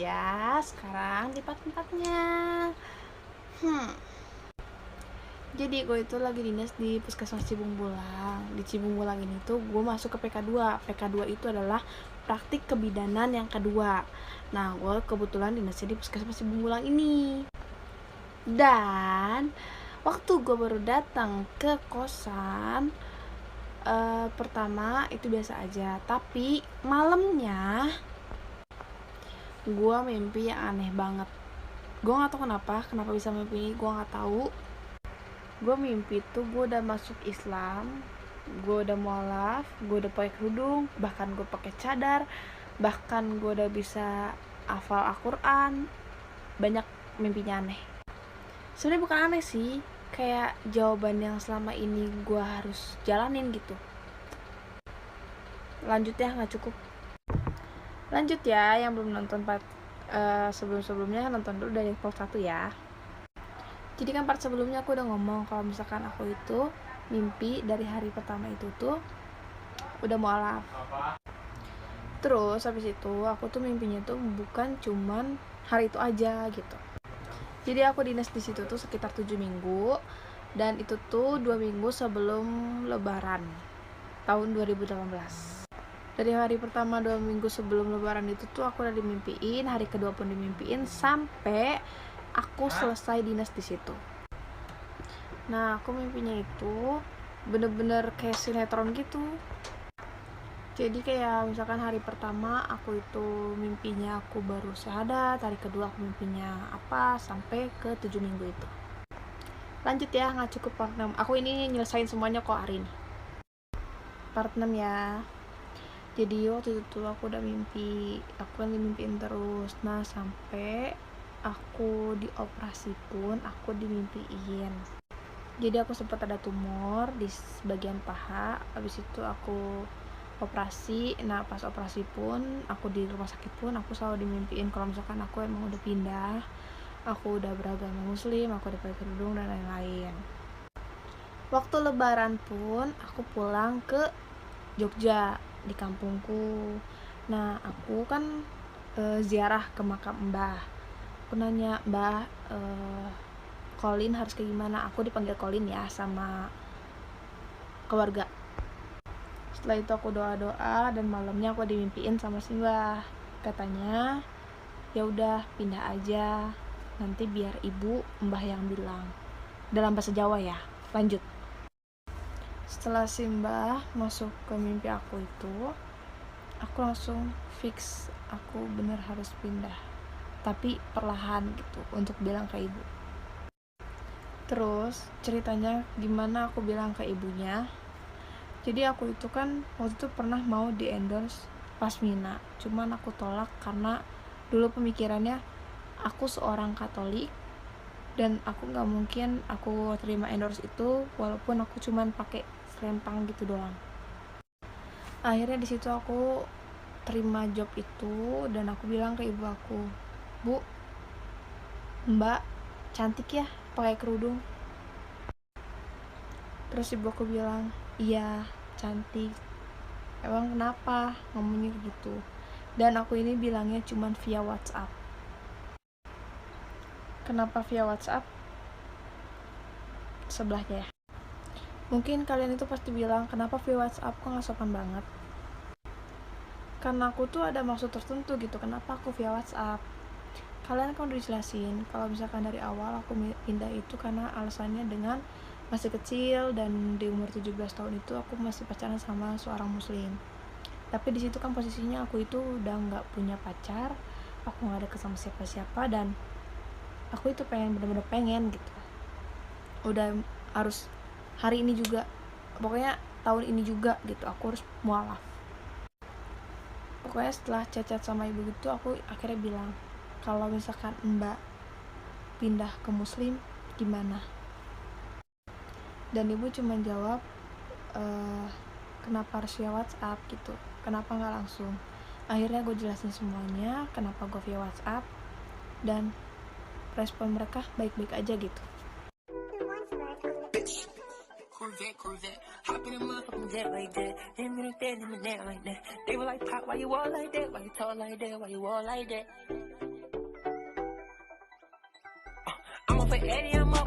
ya. Sekarang di part 4-nya. Jadi gue itu lagi dinas di Puskesmas Cibung Bulang. Di Cibung Bulang ini tuh gue masuk ke PK2. PK2 itu adalah praktik kebidanan yang kedua. Nah, gue kebetulan dinasnya di Puskesmas Cibung Bulang ini. Dan waktu gue baru datang ke kosan, pertama itu biasa aja. Tapi malamnya gue mimpi yang aneh banget. Gue nggak tahu kenapa bisa mimpi ini, gue nggak tahu. Gue mimpi tuh gue udah masuk Islam, gue udah mualaf, gue udah pakai kerudung, bahkan gue pakai cadar, bahkan gue udah bisa hafal Al-Quran. Banyak mimpinya aneh. Sebenarnya bukan aneh sih, kayak jawaban yang selama ini gue harus jalanin gitu. Lanjut ya, nggak cukup. Lanjut ya, yang belum nonton part sebelum-sebelumnya nonton dulu dari part 1 ya. Jadi kan part sebelumnya aku udah ngomong kalau misalkan aku itu mimpi dari hari pertama itu tuh udah mualaf. Terus habis itu aku tuh mimpinya tuh bukan cuman hari itu aja gitu. Jadi aku dinas di situ tuh sekitar 7 minggu, dan itu tuh 2 minggu sebelum lebaran tahun 2018. Dari hari pertama 2 minggu sebelum lebaran itu tuh aku udah dimimpiin, hari kedua pun dimimpiin sampai aku selesai dinas di situ. Nah, aku mimpinya itu bener-bener kayak sinetron gitu. Jadi kayak misalkan hari pertama aku itu mimpinya aku baru syahadat, hari kedua aku mimpinya apa, sampai ke 7 minggu itu. Lanjut ya, nggak cukup part 6. Aku ini nyelesain semuanya kok hari ini. Part 6 ya. Jadi waktu itu aku udah mimpi, aku kan dimimpiin terus. Nah, sampai aku dioperasi pun aku dimimpiin. Jadi aku sempat ada tumor di bagian paha. Habis itu aku operasi. Nah, pas operasi pun aku di rumah sakit pun aku selalu dimimpiin kalau misalkan aku emang udah pindah, aku udah beragama muslim, aku udah pakai kerudung dan lain-lain. Waktu lebaran pun aku pulang ke Jogja, di kampungku. Nah, aku kan ziarah ke makam Mbah. Aku nanya, Mbah, Colin harus kayak gimana? Aku dipanggil Colin ya sama keluarga. Setelah itu aku doa-doa dan malamnya aku dimimpiin sama si Mbah. Katanya, ya udah pindah aja, nanti biar ibu Mbah yang bilang. Dalam bahasa Jawa ya. Lanjut. Setelah si Mbah masuk ke mimpi aku itu, aku langsung fix aku bener harus pindah, tapi perlahan gitu untuk bilang ke ibu. Terus ceritanya gimana aku bilang ke ibunya. Jadi aku itu kan waktu itu pernah mau di endorse Pasmina, cuman aku tolak karena dulu pemikirannya aku seorang Katolik dan aku nggak mungkin aku terima endorse itu walaupun aku cuman pakai selempang gitu doang. Akhirnya di situ aku terima job itu dan aku bilang ke ibu aku, Bu, Mbak cantik ya pakai kerudung. Terus ibu aku bilang, iya cantik. Emang kenapa ngomongnya gitu? Dan aku ini bilangnya cuman via WhatsApp. Kenapa via WhatsApp? Sebelahnya ya. Mungkin kalian itu pasti bilang, kenapa via WhatsApp kok gak sopan banget? Karena aku tuh ada maksud tertentu gitu, kenapa aku via WhatsApp. Kalian kan udah dijelasin, kalau misalkan dari awal aku pindah itu karena alasannya dengan masih kecil dan di umur 17 tahun itu aku masih pacaran sama seorang muslim. Tapi di situ kan posisinya aku itu udah nggak punya pacar, aku nggak ada sama siapa-siapa, dan aku itu bener-bener pengen gitu. Udah harus hari ini juga, pokoknya tahun ini juga gitu, aku harus mualaf. Pokoknya setelah cacat sama ibu gitu, aku akhirnya bilang, kalau misalkan Mbak pindah ke muslim gimana? Dan ibu cuma jawab, kenapa harus via WhatsApp gitu, kenapa nggak langsung. Akhirnya gue jelasin semuanya kenapa gue via WhatsApp, dan respon mereka baik-baik aja gitu. Corvette, hop in a motherfucking jet like that. Hit me like that, hit me that like that. They were like, Pop, why you all like that? Why you talk like that? Why you all like that? queríamos